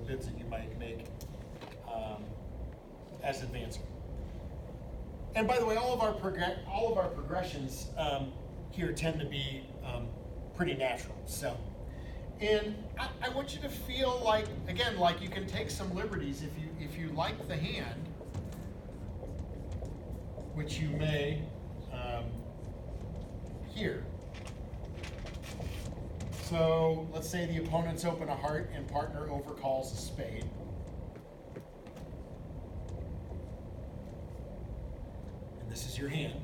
bids that you might make as advancing. And by the way, all of our progressions here tend to be pretty natural. So, and I want you to feel like, again, like you can take some liberties if you like the hand, which you may here. So let's say the opponents open a heart and partner overcalls a spade. And this is your hand.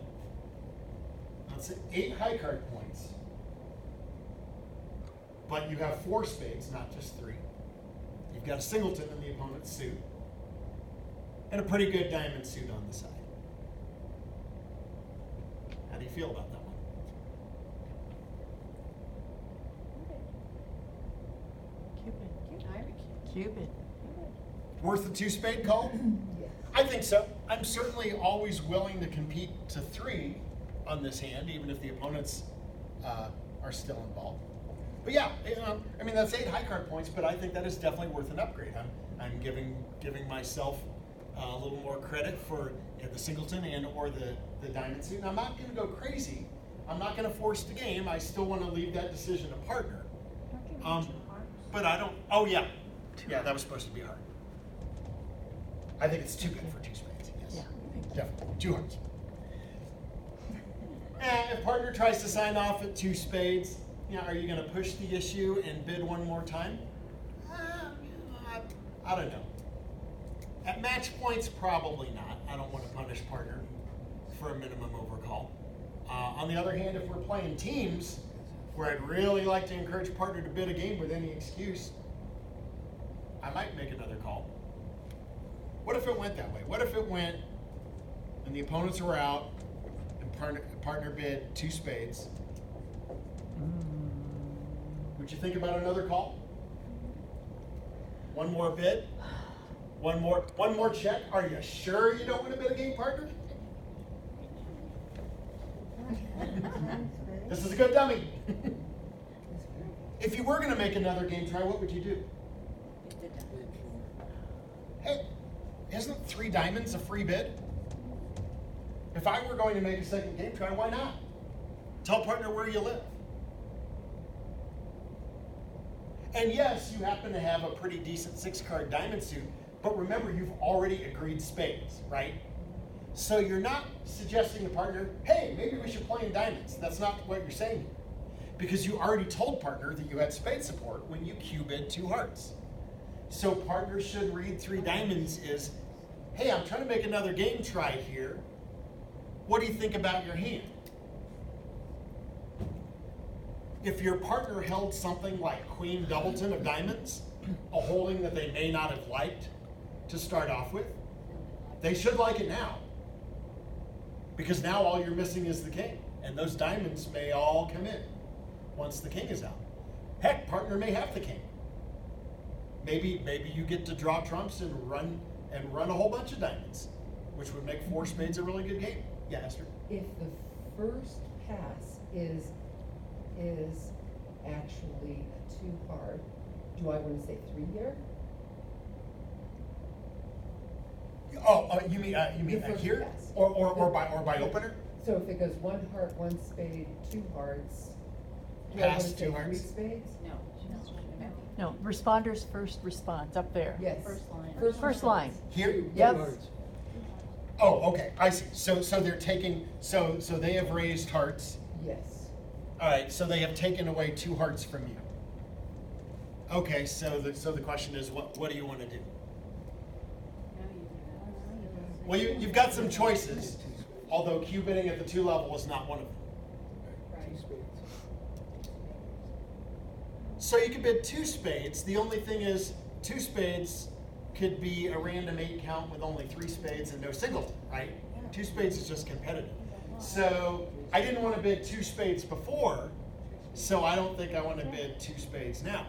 Let's say 8 high card points. But you have 4 spades, not just 3. You've got a singleton in the opponent's suit. And a pretty good diamond suit on the side. How do you feel about that one? Cuebid. Worth the 2-spade call? Yes. I think so. I'm certainly always willing to compete to 3 on this hand, even if the opponents are still involved. But yeah, I mean, that's 8 high card points, but I think that is definitely worth an upgrade. I'm giving myself a little more credit for the singleton and or the diamond suit. And I'm not going to go crazy. I'm not going to force the game. I still want to leave that decision to partner. But I don't. Oh yeah, yeah, that was supposed to be hard. I think it's too good for 2 spades. Yes, Yeah. definitely 2 hearts. And if partner tries to sign off at 2 spades, are you going to push the issue and bid one more time? I don't know. At match points, probably not. I don't want to punish partner for a minimum overcall. On the other hand, if we're playing teams, where I'd really like to encourage partner to bid a game with any excuse, I might make another call. What if it went that way? What if it went and the opponents were out and partner bid 2 spades? Would you think about another call? One more bid? One more check? Are you sure you don't want to bid a game, partner? This is a good dummy. If you were going to make another game try, what would you do? Hey, isn't 3 diamonds a free bid? If I were going to make a second game try, why not? Tell partner where you live. And yes, you happen to have a pretty decent 6-card diamond suit, but remember, you've already agreed spades, right? So you're not suggesting to partner, hey, maybe we should play in diamonds. That's not what you're saying. Because you already told partner that you had spade support when you Cuebid 2 hearts. So partner should read 3 diamonds is, hey, I'm trying to make another game try here. What do you think about your hand? If your partner held something like Queen Doubleton of diamonds, a holding that they may not have liked to start off with, they should like it now. Because now all you're missing is the king. And those diamonds may all come in once the king is out. Heck, partner may have the king. Maybe you get to draw trumps and run a whole bunch of diamonds, which would make 4 spades a really good game. Yeah, Esther? If the first pass is actually too hard, do I want to say 3 here? Oh, you mean here, pass. or by opener? So if it goes 1 heart, 1 spade, 2 hearts, do I want Pass to say 2 3 hearts. spades? No, responder's first response up there. Yes. First line. First line. Here? Yep. Oh, okay, I see. So they're taking, so they have raised hearts. Yes. All right, so they have taken away 2 hearts from you. Okay, so the question is, what do you want to do? Well, you've got some choices, although Cuebiding at the 2 level is not one of them. So you could bid 2 spades. The only thing is, 2 spades could be a random 8 count with only 3 spades and no singleton, right? 2 spades is just competitive. So I didn't want to bid 2 spades before, so I don't think I want to bid 2 spades now.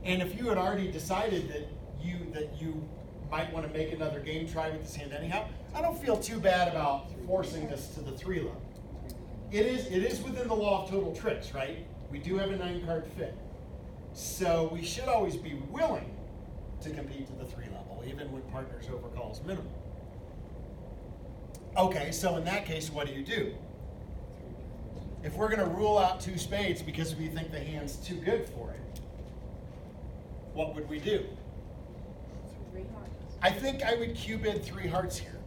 And if you had already decided that you might want to make another game try with this hand anyhow, I don't feel too bad about forcing this to the 3 level. It is within the law of total tricks, right? We do have a 9-card fit. So we should always be willing to compete to the 3 level, even when partner's overcall is minimal. Okay, so in that case, what do? If we're going to rule out 2 spades because we think the hand's too good for it, what would we do? 3 hearts. I think I would Cuebid 3 hearts here.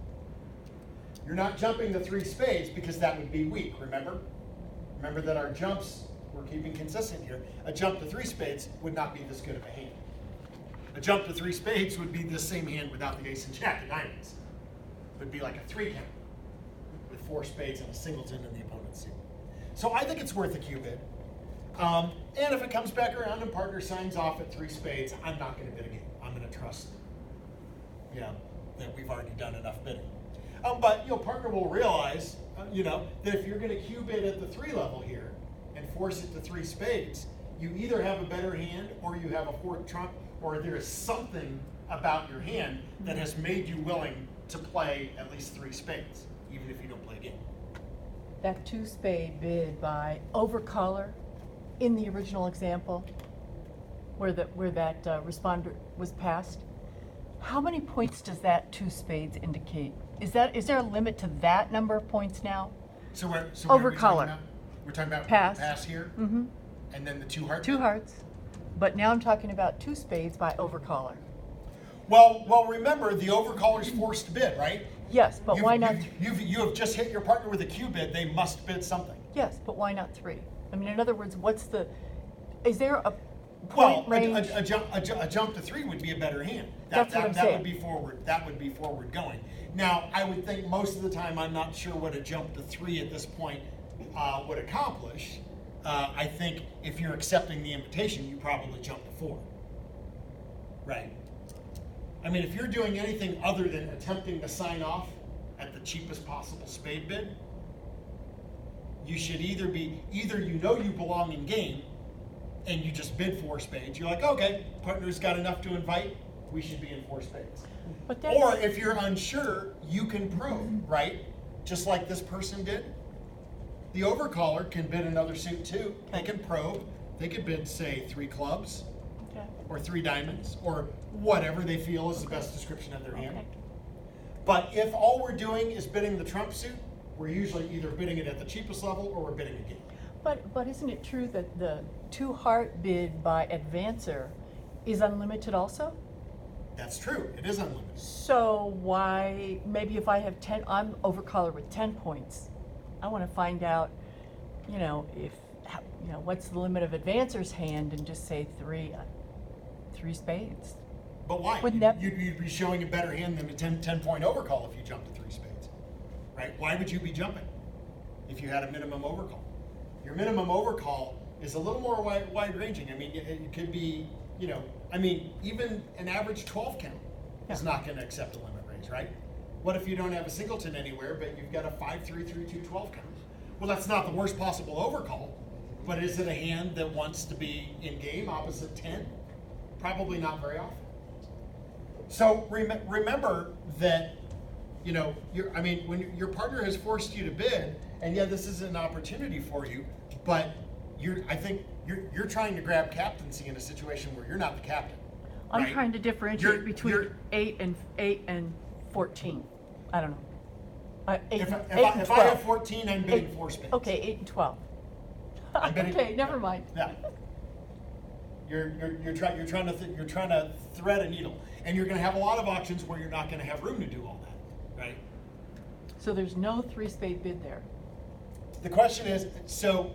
You're not jumping the 3 spades because that would be weak, remember? Remember that our jumps, we're keeping consistent here. A jump to 3 spades would not be this good of a hand. A jump to 3 spades would be this same hand without the ace and jack of diamonds. It would be like a 3 count with 4 spades and a singleton in the opponent's suit. So I think it's worth a Cuebid. And if it comes back around and partner signs off at 3 spades, I'm not going to bid a game. I'm going to trust, that we've already done enough bidding. But partner will realize, that if you're going to Cuebid at the 3 level here and force it to 3 spades, you either have a better hand or you have a 4th trump, or there is something about your hand that has made you willing to play at least 3 spades, even if you don't play a game. That 2-spade bid by overcaller in the original example, where that responder was passed, how many points does that 2 spades indicate? Is there a limit to that number of points now? So what are we Overcaller. talking about? We're talking about Pass. here, Mm-hmm. and then the 2 heart. 2 hearts. But now I'm talking about 2 spades by overcaller. Well, remember the overcaller's forced to bid, right? Yes, but why not? You have just hit your partner with a Cuebid. They must bid something. Yes, but why not 3? I mean, in other words, is there a Well, point range? a jump to 3 would be a better hand. That's what I'm that saying. would be forward. That would be forward going. Now, I would think most of the time, I'm not sure what a jump to 3 at this point would accomplish. I think if you're accepting the invitation, you probably jump to 4. Right. I mean, if you're doing anything other than attempting to sign off at the cheapest possible spade bid, you should either you belong in game and you just bid 4 spades. You're like, okay, partner's got enough to invite, we should be in 4 spades. But that's, Or if you're unsure, you can probe, right? Just like this person did. The overcaller can bid another suit too. They can probe. They could bid, say, 3 clubs okay. or 3 diamonds or whatever they feel is the best description of their hand. Okay. But if all we're doing is bidding the trump suit, we're usually either bidding it at the cheapest level or we're bidding a game. But isn't it true that the 2 heart bid by advancer is unlimited also? That's true. It is unlimited. So why, maybe if I have 10, I'm overcaller with 10 points. I want to find out, what's the limit of advancer's hand and just say 3 spades. But why? Wouldn't that- You'd be showing a better hand than a 10-point overcall if you jumped to 3 spades, right? Why would you be jumping if you had a minimum overcall? Your minimum overcall is a little more wide-ranging. I mean, it could be, even an average 12 count is not going to accept a limit raise, right? What if you don't have a singleton anywhere, but you've got a 5-3-3-2 12 count? Well, that's not the worst possible overcall, but is it a hand that wants to be in game opposite 10? Probably not very often. So remember that, when your partner has forced you to bid, and this is an opportunity for you, but I think you're trying to grab captaincy in a situation where you're not the captain. I'm right? trying to differentiate between 8 and 14. I don't know. 8 If and I 12. have 14, I'm bidding 4 spades. Okay, 8 and 12. I'm bidding- Okay, never mind. Yeah. You're trying to thread a needle, and you're going to have a lot of auctions where you're not going to have room to do all that, right? So there's no 3-spade bid there. The question is, so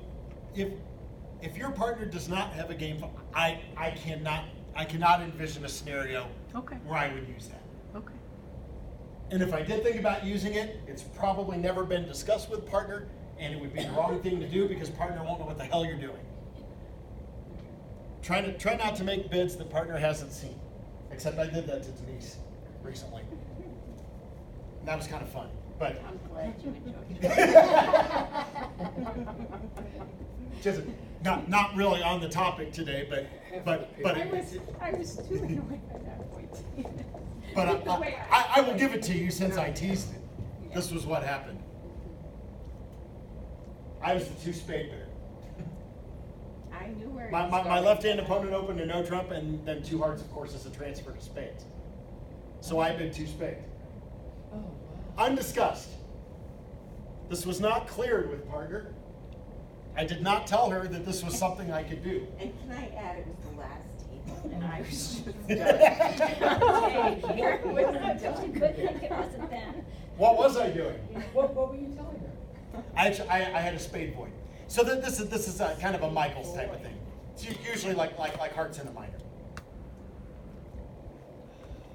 if your partner does not have a game, I cannot envision a scenario Okay. where I would use that. Okay. And if I did think about using it, it's probably never been discussed with partner, and it would be the wrong thing to do because partner won't know what the hell you're doing. Try not to make bids that partner hasn't seen. Except I did that to Denise recently. And that was kind of fun. But I'm glad you enjoyed it. just not really on the topic today, but I was too annoyed by that point. But The way I will give it to you since I teased it. This was what happened. I was the 2-spade bidder. I knew where. My it started. left-hand opponent opened a no trump, and then two hearts, of course, is a transfer to spades. So I bid two spades. Oh, wow. Undiscussed. This was not cleared with partner. I did not tell her that this was something I could do. And can I add, it was the last table, and I was just Okay, here it was. Just a good thing it wasn't then. What was I doing? What were you telling her? I had a spade void. So this is a, kind of a Michaels type of thing. It's usually like hearts in a minor.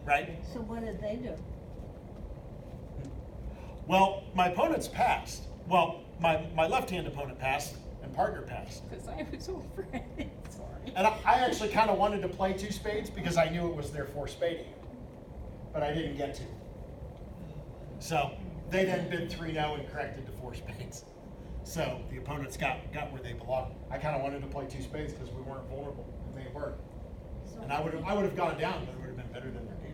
Right? So what did they do? Well, my opponents passed. Well, my left-hand opponent passed and partner passed. Because I was over it, sorry. And I actually kind of wanted to play two spades because I knew it was their four spade hand. But I didn't get to. So they then bid 3-0 and corrected to four spades. So the opponents got where they belong. I kind of wanted to play two spades because we weren't vulnerable, and they were. And I would have gone down, but it would have been better than their game.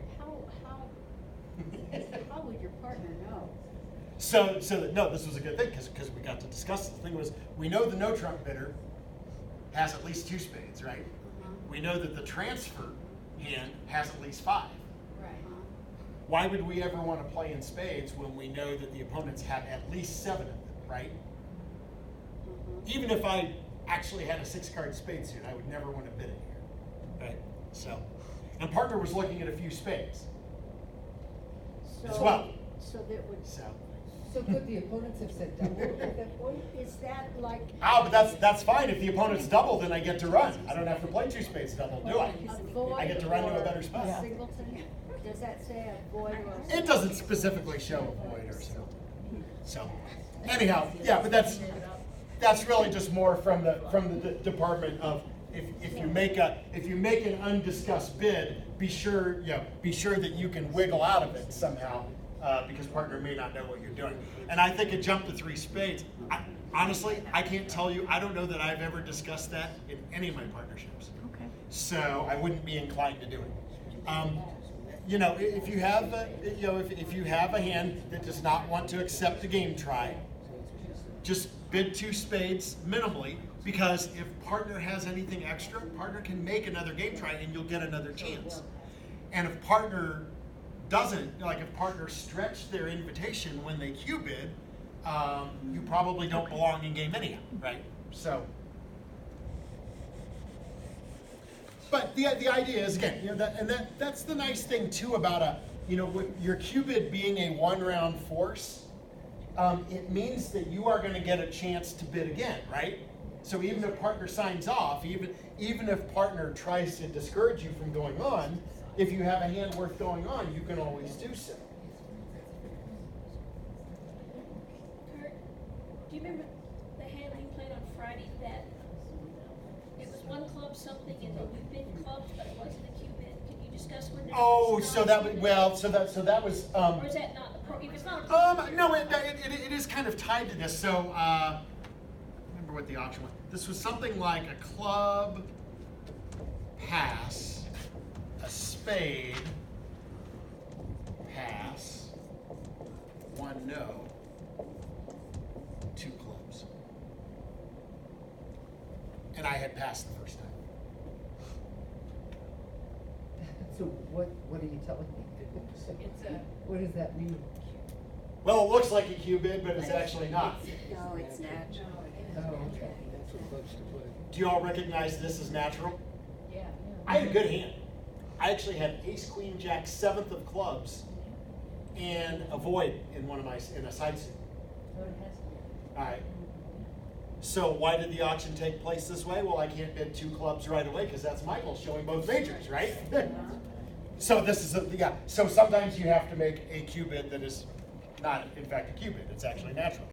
How would your partner know? So no, this was a good thing because we got to discuss it. The thing was, we know the no trump bidder has at least two spades, right? We know that the transfer hand has at least five. Right. Why would we ever want to play in spades when we know that the opponents have at least seven of them, right? Even if I actually had a 6-card spade suit, I would never want to bid it here, right? So, and partner was looking at a few spades as well. So that would, So could the opponents have said double at that point? is that like? But that's fine. If the opponent's double, then I get to run. I don't have to play two spades double, do I? A void I get to run to a or better spot. a singleton? Does that say a void or a? It doesn't specifically show a void or so. So, anyhow, yeah, but that's really just more from the department of if you make an undiscussed bid, be sure that you can wiggle out of it somehow because partner may not know what you're doing. And I think it jumped to three spades. Honestly, I can't tell you. I don't know that I've ever discussed that in any of my partnerships. Okay. So I wouldn't be inclined to do it. If you have if you have a hand that does not want to accept a game try, just bid two spades minimally, because if partner has anything extra, partner can make another game try and you'll get another chance. And if partner doesn't, like if partner stretched their invitation when they Cuebid, you probably don't belong in game anyhow, right? So. But the idea is, again, that's the nice thing too about your Cuebid being a one-round force. It means that you are going to get a chance to bid again, right? So even if partner signs off, even if partner tries to discourage you from going on, if you have a hand worth going on, you can always do so. Kurt, do you remember the hand you played on Friday that it was one club something and then you bid clubs, but it wasn't a Cuebid? Can you discuss when that was? So that was. Or is that not the if it's not a club? No, it is kind of tied to this. So, remember what the auction was. This was something like a club pass, a spade pass, one no, two clubs. And I had passed the first time. So what are you telling me? It's a. What does that mean? Well, it looks like a Cuebid, but it's actually not. No, it's natural. Oh, okay. Do you all recognize this as natural? Yeah. I had a good hand. I actually had ace, queen, jack, 7th of clubs, and a void in a side suit. All right. So why did the auction take place this way? Well, I can't bid two clubs right away because that's Michael showing both majors, right? So this is So sometimes you have to make a Cuebid that is not, in fact, a Cuebid. It's actually natural.